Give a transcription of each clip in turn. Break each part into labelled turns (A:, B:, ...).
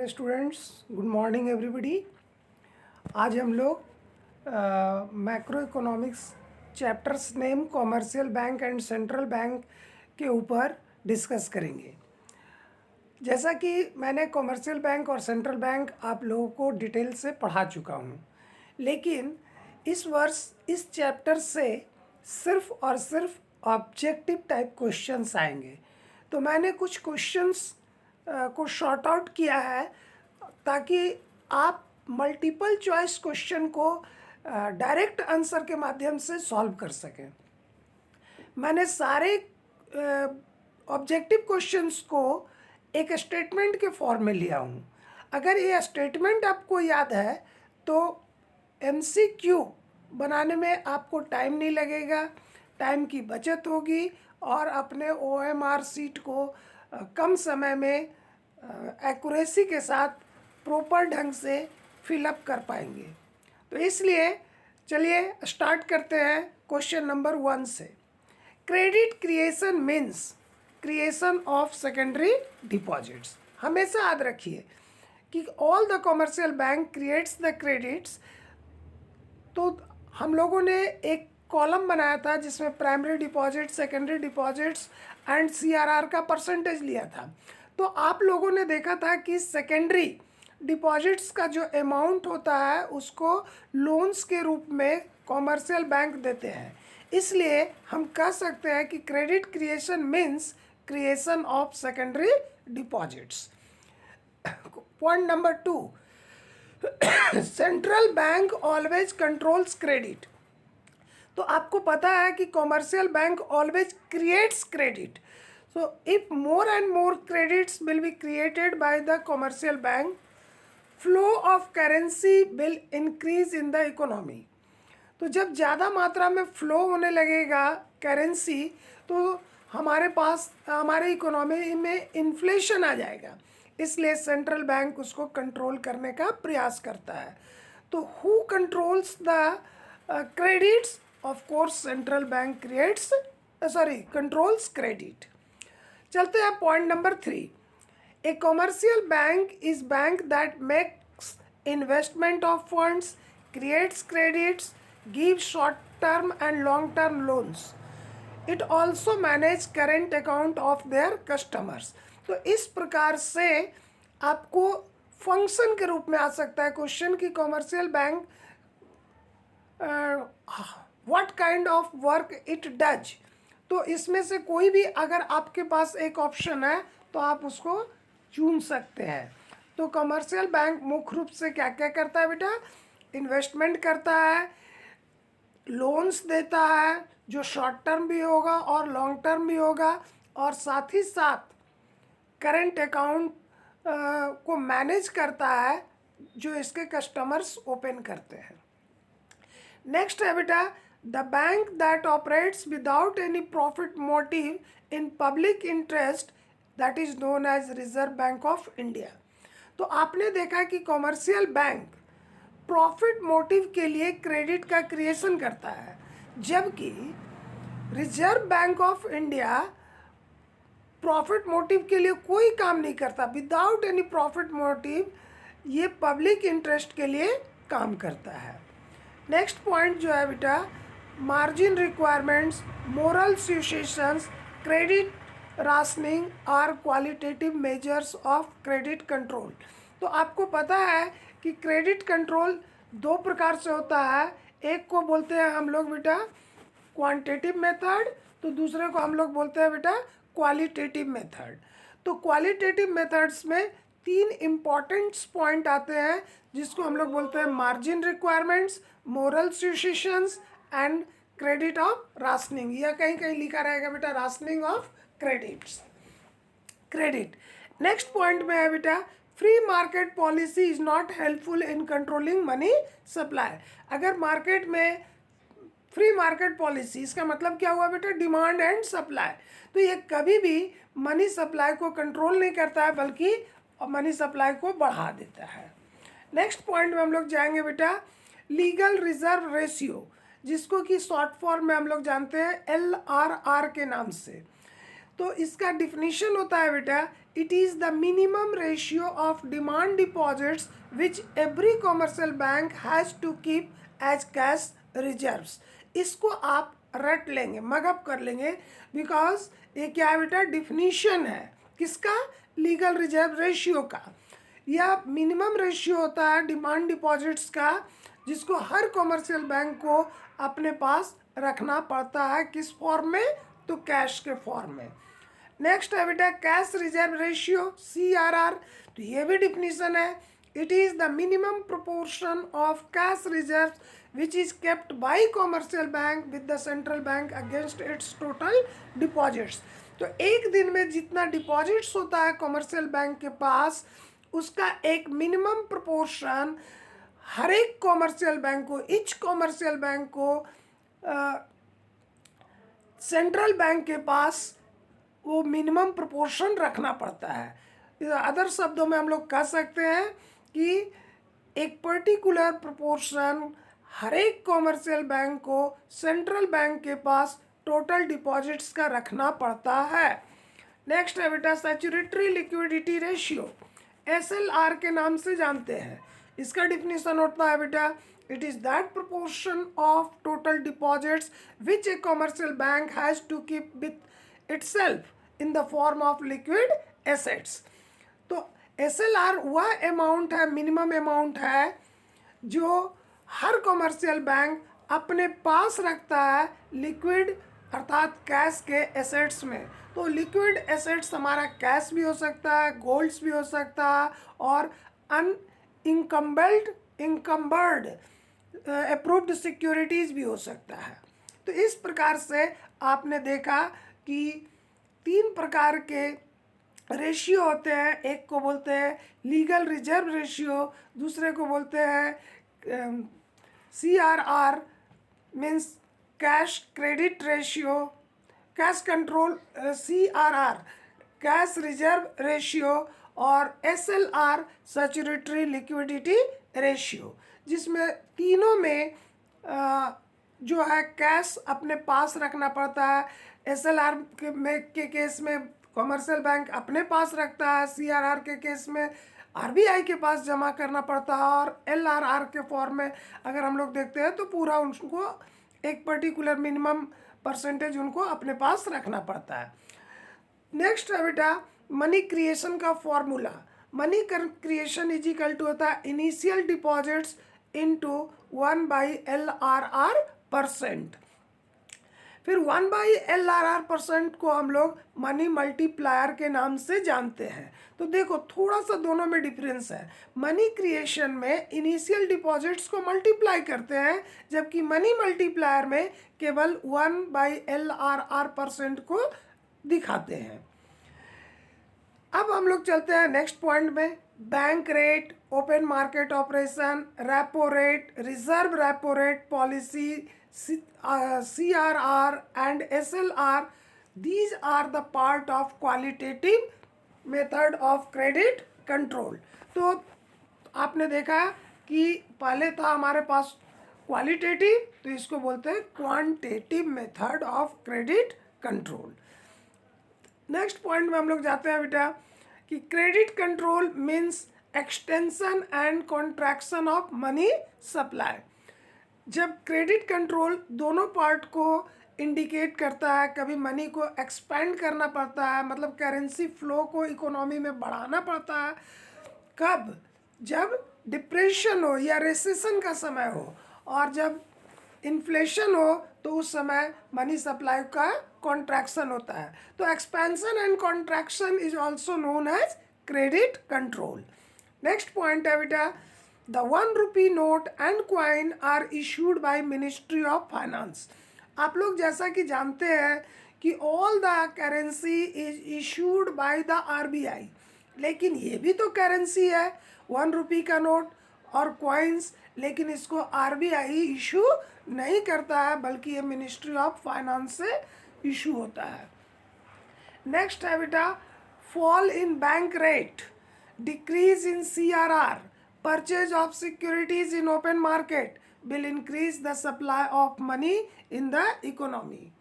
A: Hello students, good morning everybody. आज हम लोग macro economics chapters name commercial bank and central bank के ऊपर डिस्कस करेंगे। जैसा कि मैंने कॉमर्शियल बैंक और सेंट्रल बैंक आप लोगों को डिटेल से पढ़ा चुका हूँ, लेकिन इस वर्ष इस चैप्टर से सिर्फ और सिर्फ ऑब्जेक्टिव टाइप क्वेश्चंस आएंगे। तो मैंने कुछ क्वेश्चंस को शॉर्ट आउट किया है ताकि आप मल्टीपल चॉइस क्वेश्चन को डायरेक्ट आंसर के माध्यम से सॉल्व कर सकें। मैंने सारे ऑब्जेक्टिव क्वेश्चंस को एक स्टेटमेंट के फॉर्म में लिया हूँ। अगर ये स्टेटमेंट आपको याद है तो MCQ बनाने में आपको टाइम नहीं लगेगा, टाइम की बचत होगी और अपने OMR सीट को कम समय में एक्यूरेसी के साथ प्रॉपर ढंग से फिलअप कर पाएंगे। तो इसलिए चलिए स्टार्ट करते हैं क्वेश्चन नंबर 1 से। Credit creation means creation of secondary deposits. हमेशा याद रखिए कि all the commercial bank creates the credits. तो हम लोगों ने एक कॉलम बनाया था जिसमें primary deposit, secondary deposits and CRR का परसेंटेज लिया था। तो आप लोगों ने देखा था कि सेकेंडरी डिपॉजिट्स का जो अमाउंट होता है उसको लोन्स के रूप में कॉमर्शियल बैंक देते हैं। इसलिए हम कह सकते हैं कि credit creation means creation of secondary deposits. Point number 2, central bank always controls credit. तो आपको पता है कि commercial bank always creates credit. So if more and more credits will be created by the commercial bank, flow of currency will increase in the economy। तो जब ज़्यादा मात्रा में फ्लो होने लगेगा करेंसी तो हमारे पास हमारे इकोनॉमी में इन्फ्लेशन आ जाएगा। इसलिए सेंट्रल बैंक उसको कंट्रोल करने का प्रयास करता है। तो who controls the credits? Of course central bank controls credit. चलते हैं point number 3। A commercial bank is bank that makes investment of funds, creates credits, give short term and long term loans. It also manage current account of their customers. तो इस प्रकार से आपको function के रूप में आ सकता है क्वेश्चन कि commercial bank what kind of work it does. तो इसमें से कोई भी अगर आपके पास एक ऑप्शन है तो आप उसको चुन सकते हैं। तो कमर्शियल बैंक मुख्य रूप से क्या क्या करता है बेटा? इन्वेस्टमेंट करता है, लोन्स देता है जो शॉर्ट टर्म भी होगा और लॉन्ग टर्म भी होगा, और साथ ही साथ करेंट अकाउंट को मैनेज करता है जो इसके कस्टमर्स ओपन करते हैं। नेक्स्ट है बेटा, the bank that operates without any profit motive in public interest, that is known as Reserve Bank of India। तो आपने देखा कि कॉमर्शियल बैंक प्रॉफिट मोटिव के लिए क्रेडिट का क्रिएशन करता है, जबकि reserve bank of India profit motive के लिए कोई काम नहीं करता। विदाउट एनी प्रॉफिट मोटिव ये पब्लिक इंटरेस्ट के लिए काम करता है। नेक्स्ट पॉइंट जो है बेटा, margin requirements, moral situations, credit rationing are qualitative measures of credit control. तो आपको पता है कि क्रेडिट कंट्रोल 2 प्रकार से होता है। एक को बोलते हैं हम लोग बेटा क्वांटिटेटिव मेथड, तो दूसरे को हम लोग बोलते हैं बेटा क्वालिटेटिव मेथड। तो क्वालिटेटिव मेथड्स में 3 इम्पॉर्टेंट पॉइंट आते हैं जिसको हम लोग बोलते हैं margin requirements, moral situations and credit of rationing. या कहीं कहीं लिखा रहेगा बेटा rationing of credit. Next point में है बेटा, free market policy is not helpful in controlling money supply. अगर मार्केट में फ्री मार्केट पॉलिसी, इसका मतलब क्या हुआ बेटा? Demand and supply. तो ये कभी भी मनी सप्लाई को कंट्रोल नहीं करता है बल्कि मनी सप्लाई को बढ़ा देता है। नेक्स्ट पॉइंट में हम लोग जाएंगे बेटा लीगल रिजर्व रेशियो, जिसको कि शॉर्ट फॉर्म में हम लोग जानते हैं LRR के नाम से। तो इसका डिफिनीशन होता है बेटा it is the minimum ratio of demand deposits which every commercial bank has to keep as cash reserves. इसको आप रट लेंगे, मगअप कर लेंगे, बिकॉज ये क्या है बेटा, डिफिनीशन है किसका, लीगल रिजर्व रेशियो का। यह मिनिमम रेशियो होता है डिमांड डिपॉजिट्स का, जिसको हर कॉमर्शियल बैंक को अपने पास रखना पड़ता है। किस फॉर्म में, तो कैश के फॉर्म में। नेक्स्ट है बेटा कैश रिजर्व रेशियो, CRR। तो ये भी डिफिनीशन है, it is the minimum proportion of cash reserve which is kept by commercial bank with the central bank against it's total deposits. तो एक दिन में जितना डिपॉजिट्स होता है कॉमर्शियल बैंक के पास, उसका एक मिनिमम प्रोपोर्शन हर एक कॉमर्शियल बैंक को, इच कॉमर्शियल बैंक को सेंट्रल बैंक के पास वो मिनिमम प्रोपोर्शन रखना पड़ता है। अदर शब्दों में हम लोग कह सकते हैं कि एक पर्टिकुलर प्रोपोर्शन हर एक कॉमर्शियल बैंक को सेंट्रल बैंक के पास टोटल डिपॉजिट्स का रखना पड़ता है। नेक्स्ट है बेटा सैचुरेटरी लिक्विडिटी रेशियो, SLR के नाम से जानते हैं। इसका डिफिनीशन होता है बेटा, it is that proportion of total deposits which a commercial bank has to keep with itself in the form of liquid assets। तो SLR वह अमाउंट है, मिनिमम अमाउंट है जो हर कॉमर्शियल बैंक अपने पास रखता है लिक्विड अर्थात कैश के एसेट्स में। तो लिक्विड एसेट्स हमारा कैश भी हो सकता है, गोल्ड्स भी हो सकता है, और इनकम्बर्ड अप्रूव्ड सिक्योरिटीज़ भी हो सकता है। तो इस प्रकार से आपने देखा कि 3 प्रकार के रेशियो होते हैं। एक को बोलते हैं लीगल रिजर्व रेशियो, दूसरे को बोलते हैं CRR means cash credit ratio, cash control CRR cash reserve ratio, और SLR सैचुरेटरी लिक्विडिटी रेशियो, जिसमें तीनों में जो है कैश अपने पास रखना पड़ता है। SLR के केस में कॉमर्शियल बैंक अपने पास रखता है, CRR के केस में RBI के पास जमा करना पड़ता है, और LRR के फॉर्म में अगर हम लोग देखते हैं तो पूरा उनको एक पर्टिकुलर मिनिमम परसेंटेज उनको अपने पास रखना पड़ता है। नेक्स्ट है बेटा मनी क्रिएशन का formula. Money creation is equal to होता है इनिशियल डिपॉजिट्स इनटू 1/LRR %। फिर 1/LRR% को हम लोग मनी मल्टीप्लायर के नाम से जानते हैं। तो देखो थोड़ा सा दोनों में डिफरेंस है। मनी क्रिएशन में इनिशियल डिपॉजिट्स को मल्टीप्लाई करते हैं, जबकि मनी मल्टीप्लायर में केवल 1/LRR% को दिखाते हैं। अब हम लोग चलते हैं नेक्स्ट पॉइंट में, bank rate, open market operation, repo rate, reserve repo rate policy, CRR and SLR, these are the part of qualitative method of credit control। तो आपने देखा कि पहले था हमारे पास क्वालिटेटिव, तो इसको बोलते हैं quantitative method of credit control. Next point में हम लोग जाते हैं बेटा कि credit control means extension and contraction of money supply. जब क्रेडिट कंट्रोल दोनों पार्ट को इंडिकेट करता है, कभी मनी को एक्सपेंड करना पड़ता है, मतलब करेंसी फ्लो को इकोनॉमी में बढ़ाना पड़ता है, कब, जब डिप्रेशन हो या रिसेशन का समय हो, और जब इन्फ्लेशन हो तो उस समय मनी सप्लाई का कॉन्ट्रैक्शन होता है। तो expansion and contraction is also known as credit control. Next point है बेटा The 1 rupee note and coin are issued by Ministry of Finance। आप लोग जैसा कि जानते हैं कि all the currency is issued by the RBI, लेकिन ये भी तो करेंसी है 1 रुपी का नोट और कॉइन्स, लेकिन इसको RBI इशू नहीं करता है, बल्कि ये मिनिस्ट्री ऑफ फाइनेंस से इशू होता है। नेक्स्ट है बेटा fall in bank rate, decrease in CRR, purchase of securities in open market will increase the supply of money in the economy।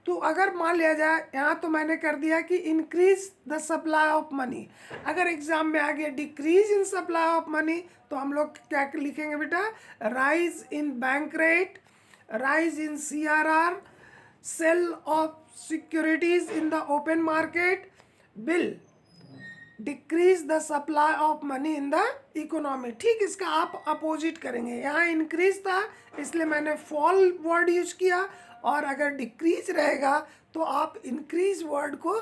A: तो अगर मान लिया जाए, यहाँ तो मैंने कर दिया कि increase the supply of money. अगर एग्जाम में आ गया decrease in supply of money, तो हम लोग क्या लिखेंगे बेटा, rise in bank rate, rise in CRR, sale of securities in the open market will decrease the supply of money in the economy. ठीक, इसका आप अपोजिट करेंगे। यहाँ इंक्रीज था इसलिए मैंने फॉल वर्ड यूज किया, और अगर डिक्रीज रहेगा तो आप इंक्रीज वर्ड को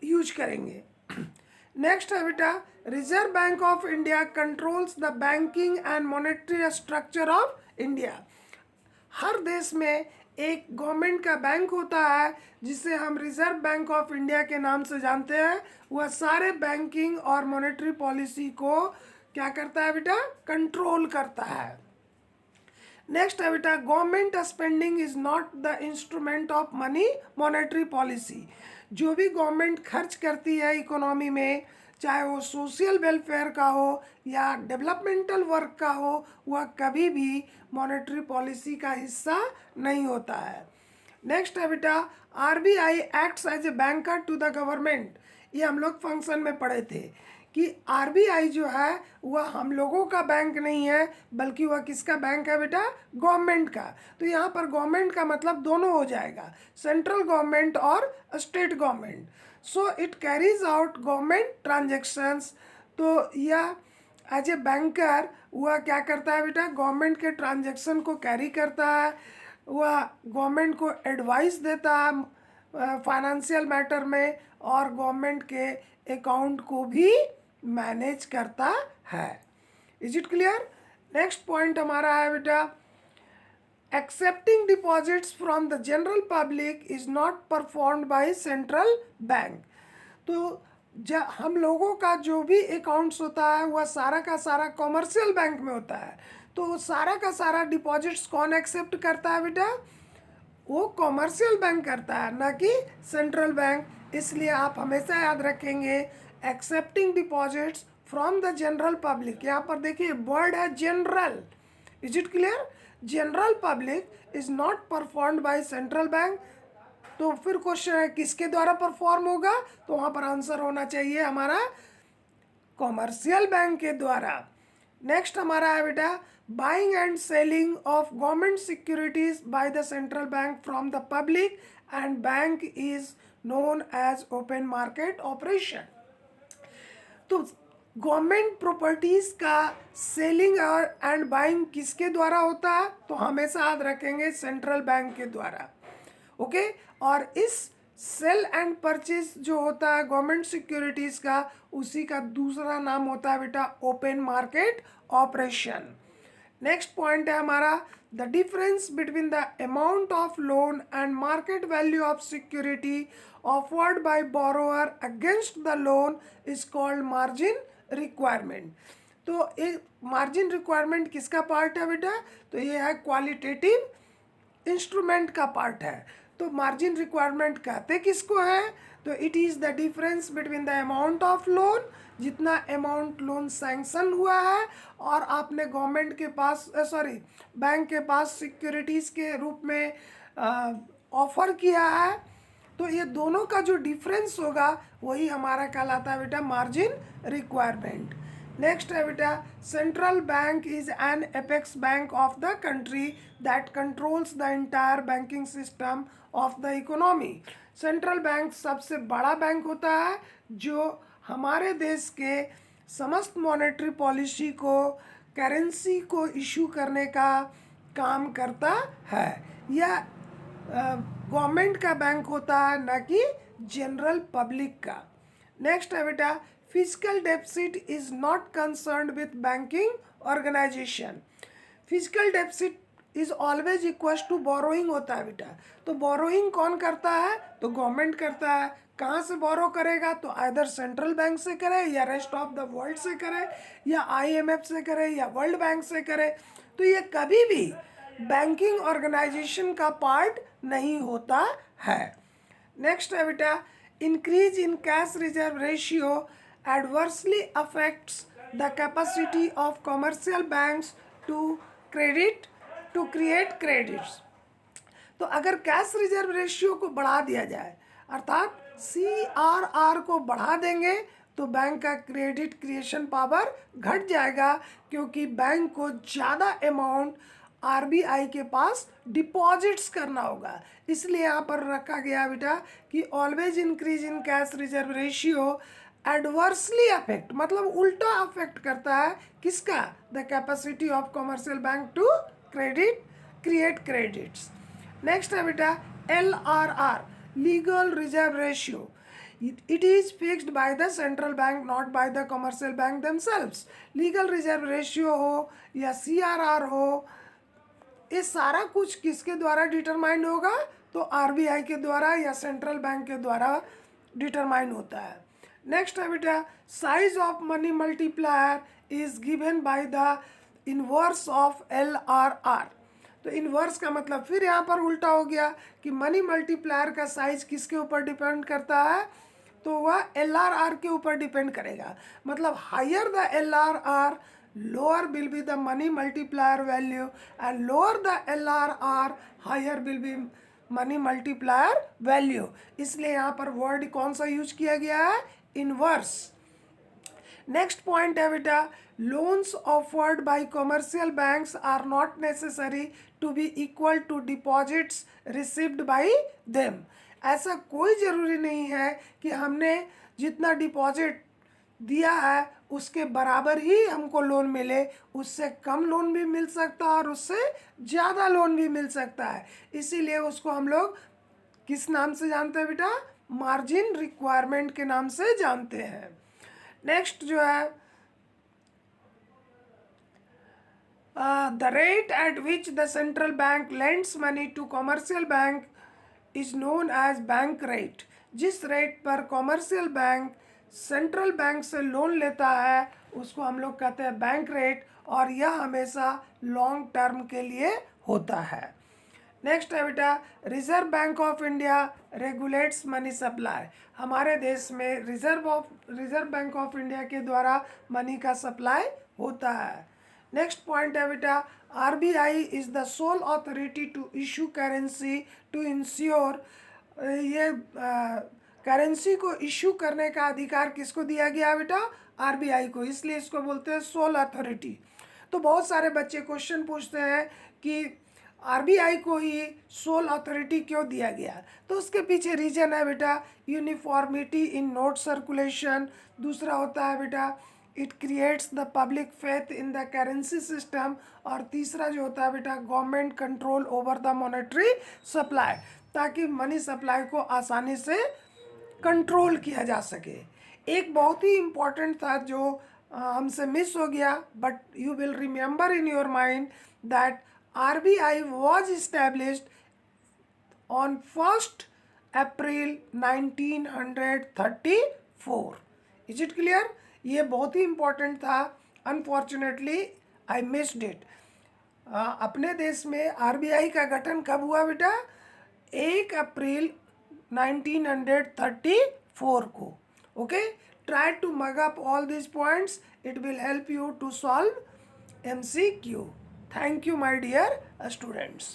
A: यूज करेंगे। नेक्स्ट है बेटा, reserve bank of India controls the banking and monetary structure of India. हर देश में एक गवर्नमेंट का बैंक होता है जिसे हम रिजर्व बैंक ऑफ इंडिया के नाम से जानते हैं। वह सारे बैंकिंग और मॉनेटरी पॉलिसी को क्या करता है बेटा, कंट्रोल करता है। नेक्स्ट है बेटा, government spending is not the instrument of money monetary policy. जो भी गवर्नमेंट खर्च करती है इकोनॉमी में, चाहे वो सोशल वेलफेयर का हो या डेवलपमेंटल वर्क का हो, वह कभी भी मॉनेटरी पॉलिसी का हिस्सा नहीं होता है। नेक्स्ट है बेटा, RBI acts as a banker to the government. ये हम लोग फंक्शन में पढ़े थे कि RBI जो है वह हम लोगों का बैंक नहीं है, बल्कि वह किसका बैंक है बेटा, गवर्नमेंट का। तो यहाँ पर गवर्नमेंट का मतलब दोनों हो जाएगा, सेंट्रल गवर्नमेंट और state government. So it carries out government transactions. तो यह एज ए बैंकर वह क्या करता है बेटा, गवर्नमेंट के ट्रांजेक्शन को कैरी करता है, वह गवर्नमेंट को एडवाइस देता है फाइनेंशियल मैटर में, और गवर्नमेंट के अकाउंट को भी मैनेज करता है। Is it clear? Next point हमारा है बेटा, accepting deposits from the general public is not performed by central bank. तो हम लोगों का जो भी अकाउंट्स होता है वह सारा का सारा कॉमर्शियल बैंक में होता है। तो सारा का सारा डिपॉजिट्स कौन एक्सेप्ट करता है बेटा, वो कॉमर्शियल बैंक करता है, ना कि सेंट्रल बैंक। इसलिए आप हमेशा याद रखेंगे accepting deposits from the general public. यहाँ पर देखिए वर्ड है general. Is it clear? General public is not performed by central bank. तो फिर क्वेश्चन है किसके द्वारा परफॉर्म होगा, तो वहाँ पर आंसर होना चाहिए हमारा कॉमर्शियल बैंक के द्वारा। नेक्स्ट हमारा है बेटा, buying and selling of government securities by the central bank from the public and bank is known as open market operation. तो गवर्नमेंट प्रॉपर्टीज का सेलिंग और एंड बाइंग किसके द्वारा होता है, तो हमेशा याद रखेंगे सेंट्रल बैंक के द्वारा। ओके और इस सेल एंड परचेज जो होता है गवर्नमेंट सिक्योरिटीज का, उसी का दूसरा नाम होता है बेटा open market operation. Next point है हमारा, the difference between the amount of loan and market value of security offered by borrower against the loan is called margin requirement. तो ये मार्जिन रिक्वायरमेंट किसका पार्ट है बेटा, तो ये है क्वालिटेटिव इंस्ट्रूमेंट का पार्ट है। तो मार्जिन रिक्वायरमेंट कहते किसको है, तो it is the difference between the amount of loan, जितना अमाउंट लोन सैंक्शन हुआ है और आपने गवर्नमेंट के पास बैंक के पास सिक्योरिटीज़ के रूप में ऑफर किया है, तो ये दोनों का जो डिफरेंस होगा वही हमारा कहलाता है बेटा मार्जिन रिक्वायरमेंट। नेक्स्ट है बेटा, central bank is an apex bank of the country that controls the entire banking system of the economy. Central bank सबसे बड़ा बैंक होता है जो हमारे देश के समस्त मॉनेटरी पॉलिसी को, करेंसी को इशू करने का काम करता है। यह गवर्नमेंट का बैंक होता है, न कि जनरल पब्लिक का। नेक्स्ट है बेटा, physical deficit is not concerned with banking organisation. Physical deficit is always equal to borrowing होता है बेटा। तो बोरोइंग कौन करता है, तो गवर्नमेंट करता है। कहाँ से बोरो करेगा, तो आइदर सेंट्रल बैंक से करे या रेस्ट ऑफ द वर्ल्ड से करे या IMF से करे या वर्ल्ड बैंक से करे। तो ये कभी भी बैंकिंग ऑर्गेनाइजेशन का पार्ट नहीं होता है। नेक्स्ट है बेटा, increase in cash reserve ratio adversely affects the capacity of commercial banks to create credits। तो अगर कैश रिजर्व रेशियो को बढ़ा दिया जाए, अर्थात CRR को बढ़ा देंगे, तो बैंक का क्रेडिट क्रिएशन पावर घट जाएगा, क्योंकि बैंक को ज़्यादा अमाउंट RBI के पास डिपॉजिट्स करना होगा। इसलिए यहाँ पर रखा गया बेटा कि always increase in cash reserve ratio adversely affect, मतलब उल्टा अफेक्ट करता है किसका, the capacity of commercial bank to create credits. Next है बेटा LRR, legal reserve ratio. It is fixed by the central bank, not by the commercial bank themselves. Legal reserve ratio हो या CRR हो, ये सारा कुछ किसके द्वारा डिटरमाइन होगा, तो RBI के द्वारा या सेंट्रल बैंक के द्वारा डिटरमाइन होता है। नेक्स्ट है बेटा size of money multiplier is given by the inverse of LRR। तो इनवर्स का मतलब फिर यहाँ पर उल्टा हो गया कि मनी मल्टीप्लायर का साइज किसके ऊपर डिपेंड करता है, तो वह LRR के ऊपर डिपेंड करेगा। मतलब higher the LRR, lower will be the money multiplier value, and lower the LRR, higher will be money multiplier value। इसलिए यहाँ पर वर्ड कौन सा यूज किया गया है, इनवर्स। नेक्स्ट पॉइंट है बेटा loans offered by commercial banks are not necessary to be equal to deposits received by them. ऐसा कोई ज़रूरी नहीं है कि हमने जितना डिपॉजिट दिया है उसके बराबर ही हमको लोन मिले, उससे कम लोन भी मिल सकता है और उससे ज़्यादा लोन भी मिल सकता है। इसीलिए उसको हम लोग किस नाम से जानते हैं बेटा, मार्जिन रिक्वायरमेंट के नाम से जानते हैं। नेक्स्ट जो है the rate at which the central bank lends money to commercial bank is known as bank rate. जिस रेट पर कमर्शियल बैंक सेंट्रल बैंक से लोन लेता है उसको हम लोग कहते हैं बैंक रेट, और यह हमेशा लॉन्ग टर्म के लिए होता है। नेक्स्ट है बेटा reserve bank of India regulates money supply. हमारे देश में रिजर्व बैंक ऑफ इंडिया के द्वारा मनी का सप्लाई होता है। नेक्स्ट पॉइंट है बेटा RBI is the sole authority to issue currency to ensure. ये करेंसी को इशू करने का अधिकार किसको दिया गया बेटा, RBI को, इसलिए इसको बोलते हैं सोल अथॉरिटी। तो बहुत सारे बच्चे क्वेश्चन पूछते हैं कि RBI को ही सोल अथॉरिटी क्यों दिया गया, तो उसके पीछे रीजन है बेटा यूनिफॉर्मिटी इन नोट सर्कुलेशन। दूसरा होता है बेटा it creates the public faith in the currency system, और तीसरा जो होता है बेटा government control over the monetary supply, ताकि मनी सप्लाई को आसानी से कंट्रोल किया जा सके। एक बहुत ही इम्पॉर्टेंट था जो हमसे मिस हो गया, but you will remember in your mind that RBI was established on 1st April 1934। Is it clear? ये बहुत ही इम्पोर्टेंट था, अनफॉर्चुनेटली आई मिस्ड इट। अपने देश में RBI का गठन कब हुआ बेटा, 1 अप्रैल 1934 को। Okay, try to mug up all this points, it will help you to solve MCQ। Thank you, my dear students.